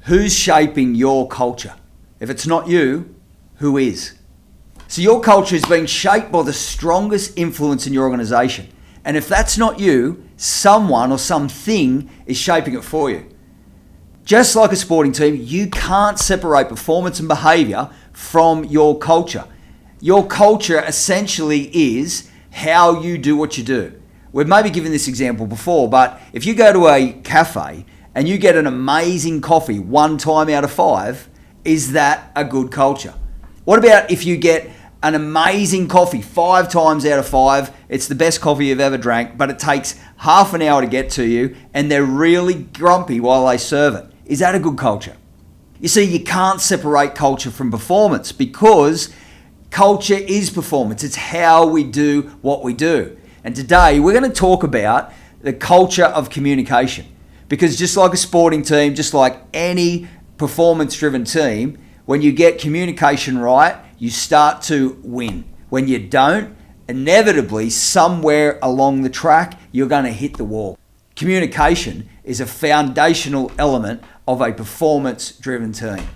Who's shaping your culture? If it's not you, who is? So your culture is being shaped by the strongest influence in your organization. And if that's not you, someone or something is shaping it for you. Just like a sporting team, you can't separate performance and behavior from your culture. Your culture essentially is how you do what you do. We've maybe given this example before, but if you go to a cafe and you get an amazing coffee 1 time out of 5, is that a good culture? What about if you get an amazing coffee 5 times out of 5, it's the best coffee you've ever drank, but it takes half an hour to get to you and they're really grumpy while they serve it? Is that a good culture? You see, you can't separate culture from performance because culture is performance. It's how we do what we do. And today we're going to talk about the culture of communication, because just like a sporting team, just like any performance-driven team, when you get communication right, you start to win. When you don't, inevitably, somewhere along the track, you're going to hit the wall. Communication is a foundational element of a performance-driven team.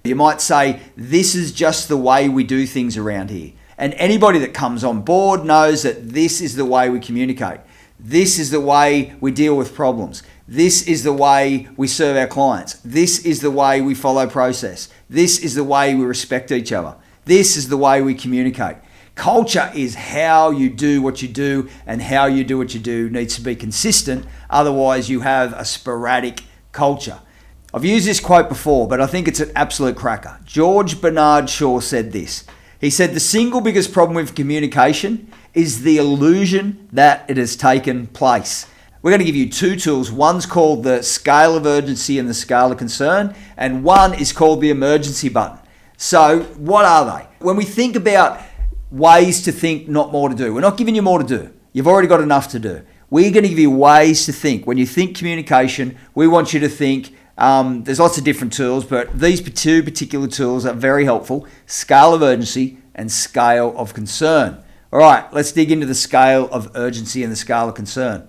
You might say, this is just the way we do things around here. And anybody that comes on board knows that this is the way we communicate. This is the way we deal with problems. This is the way we serve our clients. This is the way we follow process. This is the way we respect each other. This is the way we communicate. Culture is how you do what you do, and how you do what you do needs to be consistent. Otherwise, you have a sporadic culture. I've used this quote before, but I think it's an absolute cracker. George Bernard Shaw said this. He said, the single biggest problem with communication is the illusion that it has taken place. We're going to give you 2 tools. One's called the scale of urgency and the scale of concern, and one is called the emergency button. So what are they? When we think about ways to think, not more to do, we're not giving you more to do. You've already got enough to do. We're going to give you ways to think. When you think communication, we want you to think, there's lots of different tools, but these 2 particular tools are very helpful: scale of urgency and scale of concern. All right, let's dig into the scale of urgency and the scale of concern.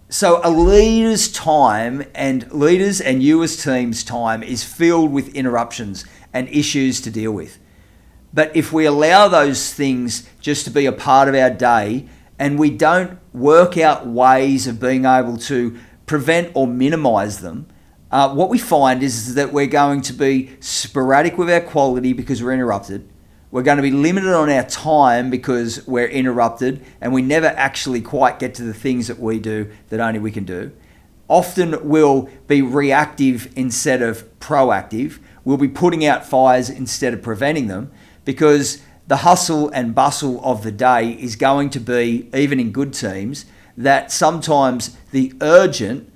So a leader's time, and leaders and you as teams' time, is filled with interruptions and issues to deal with. But if we allow those things just to be a part of our day and we don't work out ways of being able to prevent or minimize them, what we find is that we're going to be sporadic with our quality because we're interrupted. We're going to be limited on our time because we're interrupted, and we never actually quite get to the things that we do that only we can do. Often we'll be reactive instead of proactive. We'll be putting out fires instead of preventing them, because the hustle and bustle of the day is going to be, even in good teams, that sometimes the urgent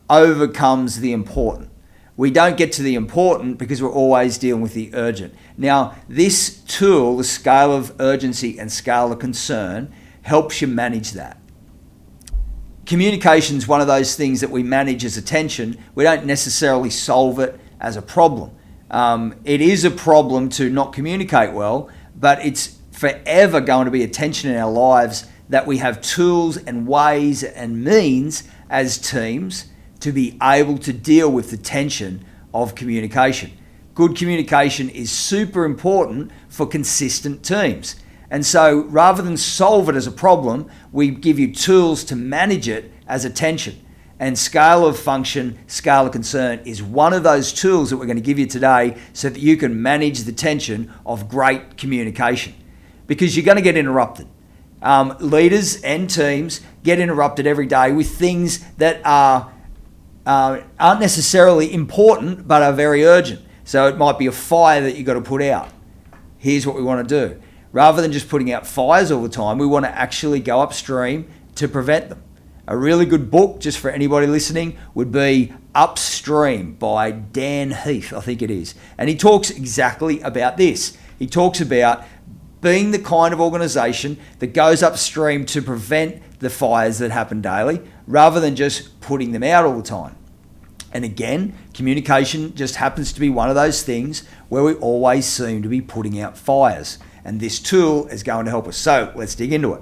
overcomes the important. We don't get to the important because we're always dealing with the urgent. Now, this tool, the scale of urgency and scale of concern, helps you manage that. Communication is one of those things that we manage as attention. We don't necessarily solve it as a problem. It is a problem to not communicate well, but it's forever going to be a tension in our lives that we have tools and ways and means as teams to be able to deal with the tension of communication. Good communication is super important for consistent teams. And so rather than solve it as a problem, we give you tools to manage it as a tension. And scale of function, scale of concern is one of those tools that we're going to give you today so that you can manage the tension of great communication. Because you're going to get interrupted. Leaders and teams get interrupted every day with things that aren't necessarily important but are very urgent. So it might be a fire that you've got to put out. Here's what we want to do. Rather than just putting out fires all the time, we want to actually go upstream to prevent them. A really good book, just for anybody listening, would be Upstream by Dan Heath, I think it is. And he talks exactly about this. He talks about being the kind of organisation that goes upstream to prevent the fires that happen daily, rather than just putting them out all the time. And again, communication just happens to be one of those things where we always seem to be putting out fires. And this tool is going to help us. So let's dig into it.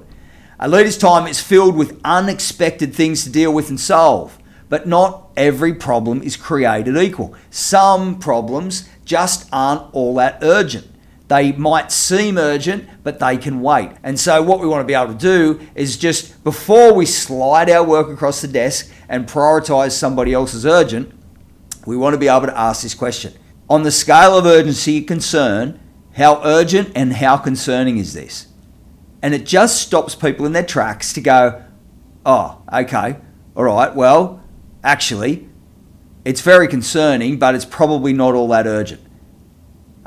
A leader's time is filled with unexpected things to deal with and solve. but not every problem is created equal. Some problems just aren't all that urgent. They might seem urgent, but they can wait. And so what we want to be able to do is just before we slide our work across the desk and prioritize somebody else's urgent, we want to be able to ask this question. On the scale of urgency and concern, how urgent and how concerning is this? And it just stops people in their tracks to go, oh, okay, all right, well, actually, it's very concerning, but it's probably not all that urgent.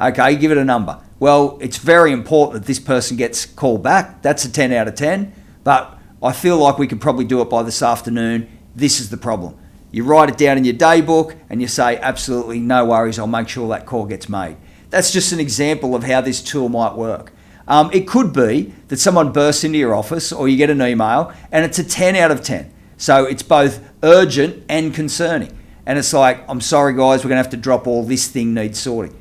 Okay, give it a number. Well, it's very important that this person gets called back. That's a 10 out of 10, but I feel like we could probably do it by this afternoon. This is the problem. You write it down in your day book and you say, absolutely no worries, I'll make sure that call gets made. That's just an example of how this tool might work. It could be that someone bursts into your office or you get an email and it's a 10 out of 10. So it's both urgent and concerning. And it's like, I'm sorry guys, we're going to have to drop all, this thing needs sorting.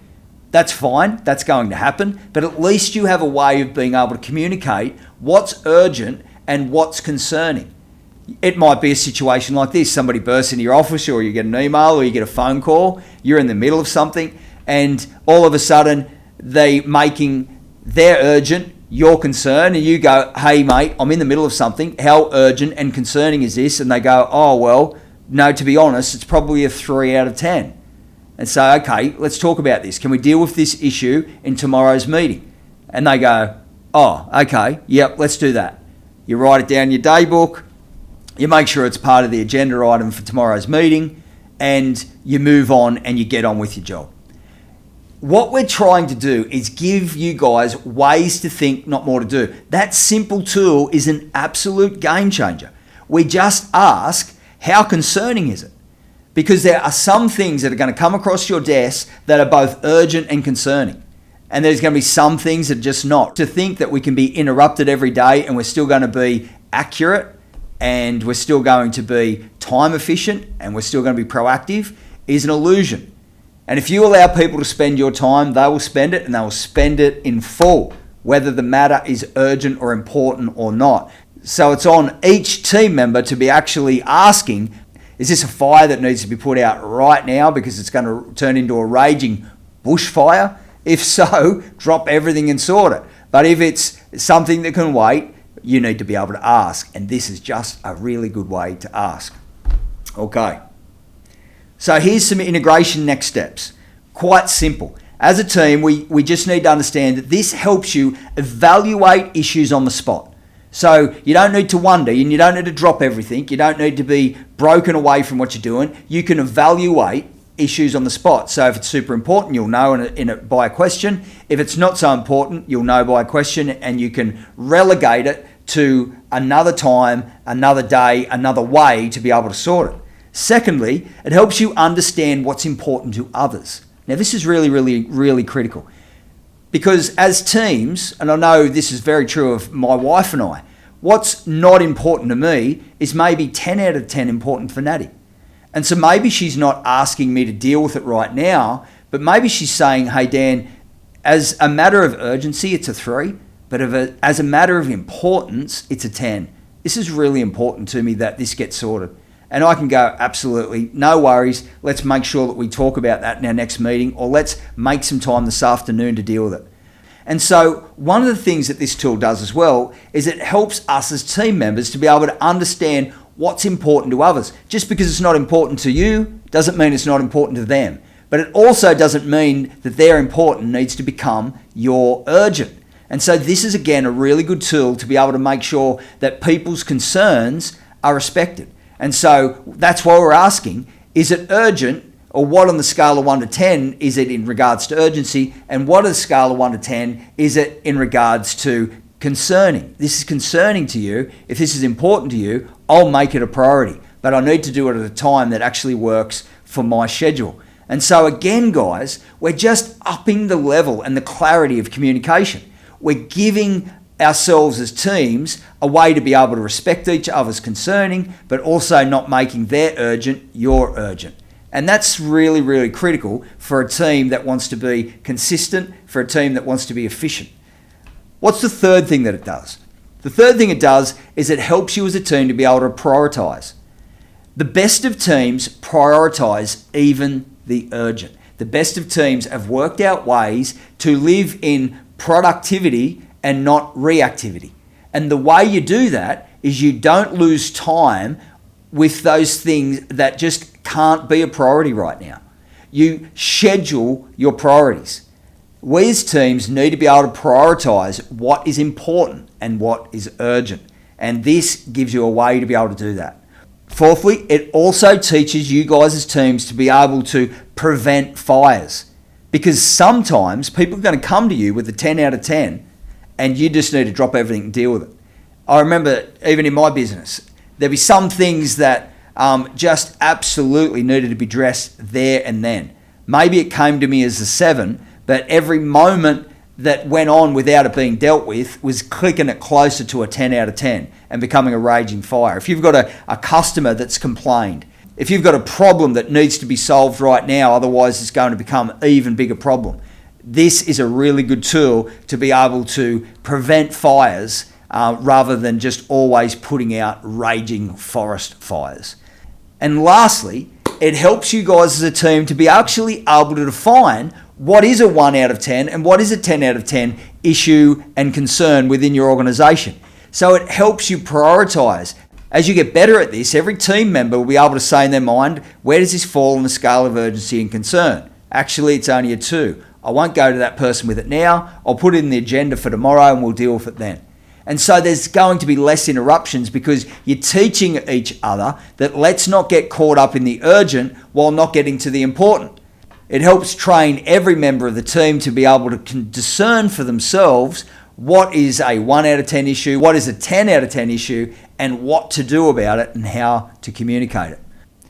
That's fine, that's going to happen, but at least you have a way of being able to communicate what's urgent and what's concerning. It might be a situation like this. Somebody bursts into your office or you get an email or you get a phone call, you're in the middle of something and all of a sudden they making their urgent your concern and you go, hey mate, I'm in the middle of something, how urgent and concerning is this? And they go, oh well, no, to be honest, it's probably a 3 out of 10. And say, okay, let's talk about this. Can we deal with this issue in tomorrow's meeting? And they go, oh, okay, yep, let's do that. You write it down in your day book, you make sure it's part of the agenda item for tomorrow's meeting, and you move on and you get on with your job. What we're trying to do is give you guys ways to think, not more to do. That simple tool is an absolute game changer. We just ask, how concerning is it? Because there are some things that are going to come across your desk that are both urgent and concerning. And there's going to be some things that are just not. To think that we can be interrupted every day and we're still going to be accurate and we're still going to be time efficient and we're still going to be proactive is an illusion. And if you allow people to spend your time, they will spend it and they will spend it in full, whether the matter is urgent or important or not. So it's on each team member to be actually asking, is this a fire that needs to be put out right now because it's going to turn into a raging bushfire? If so, drop everything and sort it. But if it's something that can wait, you need to be able to ask. And this is just a really good way to ask. Okay. So here's some integration next steps. Quite simple. As a team, we just need to understand that this helps you evaluate issues on the spot. So you don't need to wonder and you don't need to drop everything. You don't need to be broken away from what you're doing. You can evaluate issues on the spot. So if it's super important, you'll know by a question. If it's not so important, you'll know by a question and you can relegate it to another time, another day, another way to be able to sort it. Secondly, it helps you understand what's important to others. Now this is really, really, really critical. Because as teams, and I know this is very true of my wife and I, what's not important to me is maybe 10 out of 10 important for Natty. And so maybe she's not asking me to deal with it right now, but maybe she's saying, hey Dan, as a matter of urgency, it's a 3, but as a matter of importance, it's a 10. This is really important to me that this gets sorted. And I can go, absolutely, no worries. Let's make sure that we talk about that in our next meeting, or let's make some time this afternoon to deal with it. And so one of the things that this tool does as well is it helps us as team members to be able to understand what's important to others. Just because it's not important to you doesn't mean it's not important to them. But it also doesn't mean that their important needs to become your urgent. And so this is, again, a really good tool to be able to make sure that people's concerns are respected. And so that's why we're asking, is it urgent, or what on the scale of 1 to 10 is it in regards to urgency, and what on the scale of 1 to 10 is it in regards to concerning? This is concerning to you. If this is important to you, I'll make it a priority, but I need to do it at a time that actually works for my schedule. And so again, guys, we're just upping the level and the clarity of communication. We're giving ourselves as teams a way to be able to respect each other's concerning, but also not making their urgent your urgent. And that's really, really critical for a team that wants to be consistent, for a team that wants to be efficient. What's the third thing that it does? The third thing it does is it helps you as a team to be able to prioritize. The best of teams prioritize even the urgent. The best of teams have worked out ways to live in productivity and not reactivity. And the way you do that is you don't lose time with those things that just can't be a priority right now. You schedule your priorities. We as teams need to be able to prioritize what is important and what is urgent. And this gives you a way to be able to do that. Fourthly, it also teaches you guys as teams to be able to prevent fires. Because sometimes people are going to come to you with a 10 out of 10 and you just need to drop everything and deal with it. I remember even in my business, there'd be some things that just absolutely needed to be addressed there and then. Maybe it came to me as a 7, but every moment that went on without it being dealt with was clicking it closer to a 10 out of 10 and becoming a raging fire. If you've got a customer that's complained, if you've got a problem that needs to be solved right now, otherwise it's going to become an even bigger problem. This is a really good tool to be able to prevent fires rather than just always putting out raging forest fires. And lastly, it helps you guys as a team to be actually able to define what is a 1 out of 10 and what is a 10 out of 10 issue and concern within your organization. So it helps you prioritize. As you get better at this, every team member will be able to say in their mind, where does this fall on the scale of urgency and concern? Actually, it's only a 2. I won't go to that person with it now. I'll put it in the agenda for tomorrow and we'll deal with it then. And so there's going to be less interruptions because you're teaching each other that let's not get caught up in the urgent while not getting to the important. It helps train every member of the team to be able to discern for themselves what is a 1 out of 10 issue, what is a 10 out of 10 issue, and what to do about it and how to communicate it.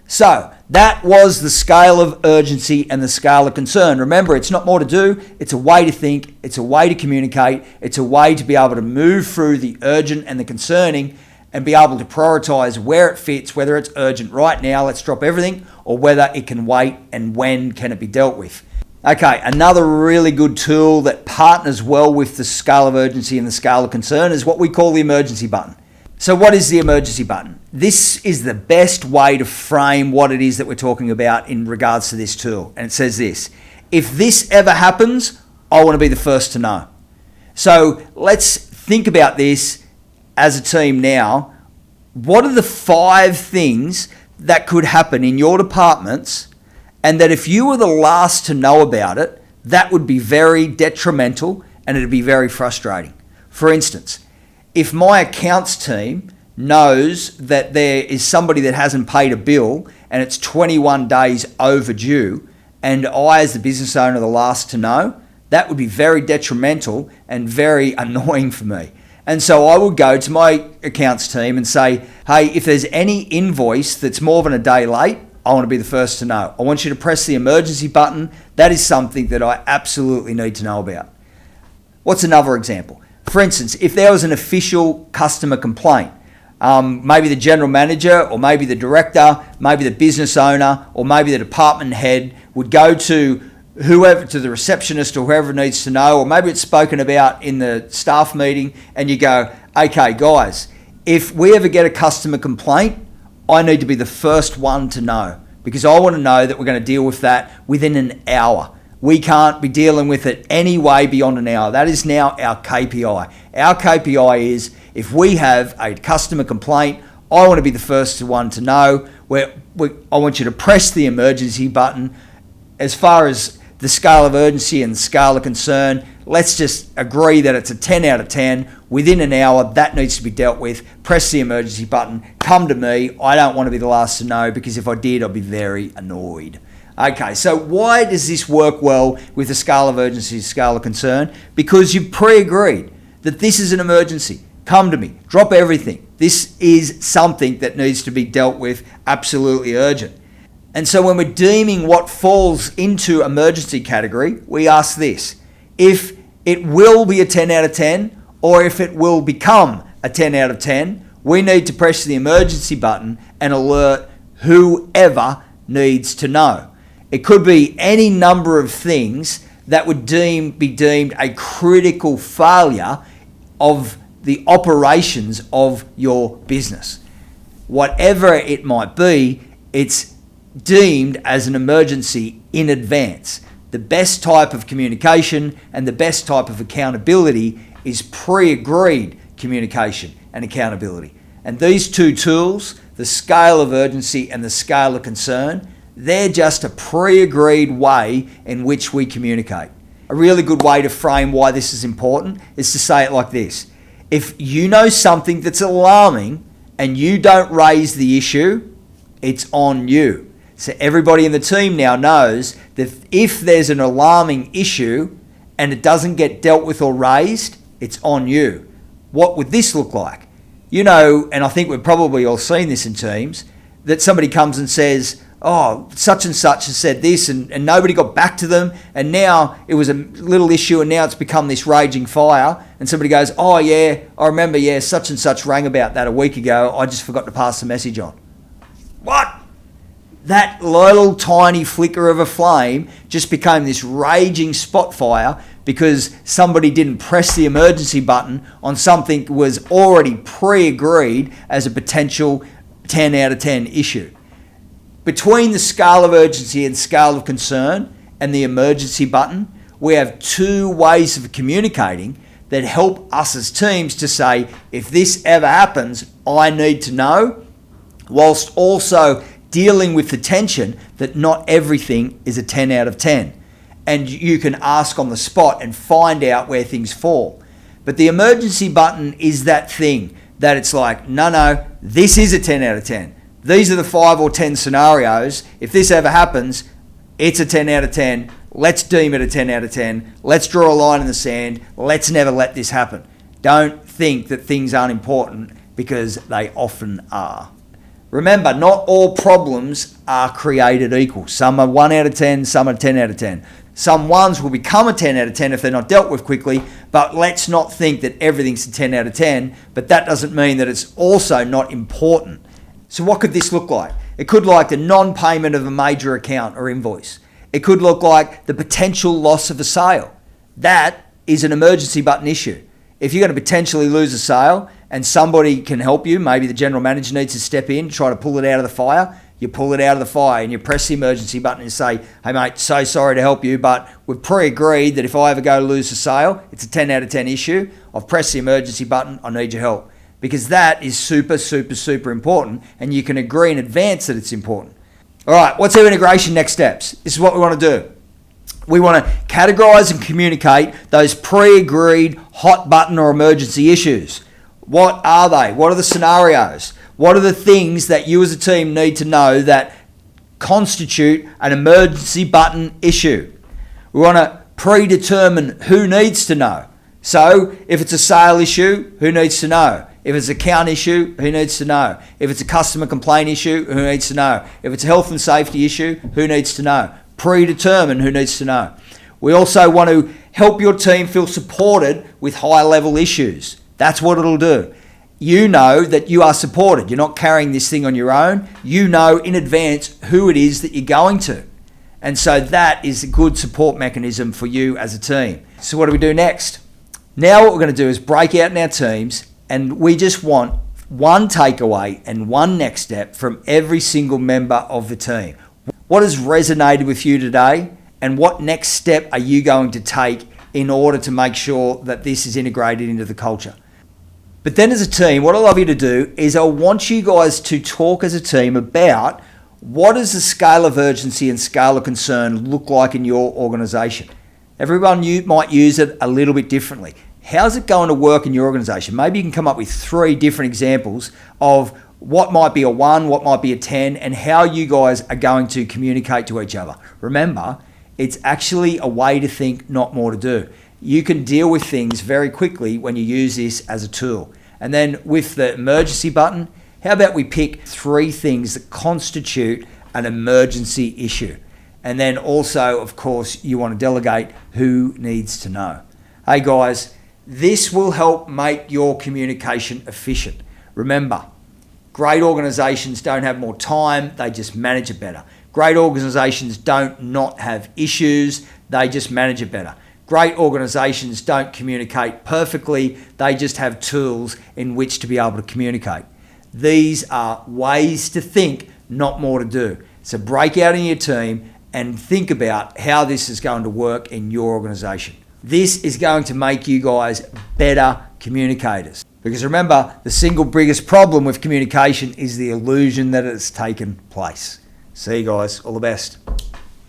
So that was the scale of urgency and the scale of concern. Remember, it's not more to do, it's a way to think, it's a way to communicate, it's a way to be able to move through the urgent and the concerning and be able to prioritize where it fits, whether it's urgent right now, let's drop everything, or whether it can wait and when can it be dealt with. Okay, another really good tool that partners well with the scale of urgency and the scale of concern is what we call the emergency button. So what is the emergency button? This is the best way to frame what it is that we're talking about in regards to this tool. And it says this: if this ever happens, I want to be the first to know. So let's think about this as a team now. What are the 5 things that could happen in your departments, and that if you were the last to know about it, that would be very detrimental and it'd be very frustrating? For instance, if my accounts team knows that there is somebody that hasn't paid a bill and it's 21 days overdue, and I as the business owner are the last to know, that would be very detrimental and very annoying for me. And so I would go to my accounts team and say, hey, if there's any invoice that's more than a day late, I want to be the first to know. I want you to press the emergency button. That is something that I absolutely need to know about. What's another example? For instance, if there was an official customer complaint, maybe the general manager or maybe the director, maybe the business owner or maybe the department head would go to whoever, to the receptionist or whoever needs to know, or maybe it's spoken about in the staff meeting, and you go, okay guys, if we ever get a customer complaint, I need to be the first one to know, because I want to know that we're going to deal with that within an hour. We can't be dealing with it any way beyond an hour. That is now our KPI. Our KPI is if we have a customer complaint, I want to be the first one to know. I want you to press the emergency button. As far as the scale of urgency and the scale of concern, let's just agree that it's a 10 out of 10. Within an hour, that needs to be dealt with. Press the emergency button. Come to me. I don't want to be the last to know, because if I did, I'd be very annoyed. Okay, so why does this work well with the scale of urgency, scale of concern? Because you've pre-agreed that this is an emergency. Come to me. Drop everything. This is something that needs to be dealt with, absolutely urgent. And so when we're deeming what falls into emergency category, we ask this: if it will be a 10 out of 10, or if it will become a 10 out of 10, we need to press the emergency button and alert whoever needs to know. It could be any number of things that would be deemed a critical failure of the operations of your business. whatever it might be, it's deemed as an emergency in advance. The best type of communication and the best type of accountability is pre-agreed communication and accountability. And these two tools, the scale of urgency and the scale of concern, they're just a pre-agreed way in which we communicate. A really good way to frame why this is important is to say it like this. If you know something that's alarming and you don't raise the issue, it's on you. So everybody in the team now knows that if there's an alarming issue and it doesn't get dealt with or raised, it's on you. What would this look like? You know, and I think we've probably all seen this in teams, that somebody comes and says, oh, such and such has said this and nobody got back to them, and now it was a little issue and now it's become this raging fire, and somebody goes, oh yeah, I remember, yeah, such and such rang about that a week ago, I just forgot to pass the message on. What? That little tiny flicker of a flame just became this raging spot fire because somebody didn't press the emergency button on something that was already pre-agreed as a potential 10 out of 10 issue. Between the scale of urgency and scale of concern and the emergency button, we have two ways of communicating that help us as teams to say, if this ever happens, I need to know, whilst also dealing with the tension that not everything is a 10 out of 10. And you can ask on the spot and find out where things fall. But the emergency button is that thing that it's like, no, this is a 10 out of 10. These are the 5 or 10 scenarios. If this ever happens, it's a 10 out of 10. Let's deem it a 10 out of 10. Let's draw a line in the sand. Let's never let this happen. Don't think that things aren't important, because they often are. Remember, not all problems are created equal. Some are 1 out of 10, some are 10 out of 10. Some ones will become a 10 out of 10 if they're not dealt with quickly, but let's not think that everything's a 10 out of 10, but that doesn't mean that it's also not important. So what could this look like? It could look like the non-payment of a major account or invoice. It could look like the potential loss of a sale. That is an emergency button issue. If you're going to potentially lose a sale and somebody can help you, maybe the general manager needs to step in, try to pull it out of the fire, you pull it out of the fire and you press the emergency button and say, hey mate, so sorry to help you, but we've pre-agreed that if I ever go to lose a sale, it's a 10 out of 10 issue. I've pressed the emergency button, I need your help. Because that is super, super, super important, and you can agree in advance that it's important. All right, what's our integration next steps? This is what we want to do. We want to categorize and communicate those pre-agreed hot button or emergency issues. What are they? What are the scenarios? What are the things that you as a team need to know that constitute an emergency button issue? We want to predetermine who needs to know. So if it's a sale issue, who needs to know? If it's an account issue, who needs to know? If it's a customer complaint issue, who needs to know? If it's a health and safety issue, who needs to know? Predetermine who needs to know. We also want to help your team feel supported with high-level issues. That's what it'll do. You know that you are supported. You're not carrying this thing on your own. You know in advance who it is that you're going to. And so that is a good support mechanism for you as a team. So what do we do next? Now what we're going to do is break out in our teams, and we just want one takeaway and one next step from every single member of the team. What has resonated with you today, and what next step are you going to take in order to make sure that this is integrated into the culture? But then as a team, what I love you to do is I want you guys to talk as a team about what does the scale of urgency and scale of concern look like in your organization. Everyone might use it a little bit differently. How's it going to work in your organization? Maybe you can come up with 3 different examples of what might be a 1, what might be a 10, and how you guys are going to communicate to each other. Remember, it's actually a way to think, not more to do. You can deal with things very quickly when you use this as a tool. And then with the emergency button, how about we pick 3 things that constitute an emergency issue? And then also, of course, you want to delegate who needs to know. Hey guys, this will help make your communication efficient. Remember, great organizations don't have more time, they just manage it better. Great organizations don't not have issues, they just manage it better. Great organizations don't communicate perfectly, they just have tools in which to be able to communicate. These are ways to think, not more to do. So break out in your team and think about how this is going to work in your organization. This is going to make you guys better communicators. Because remember, the single biggest problem with communication is the illusion that it's taken place. See you guys, all the best.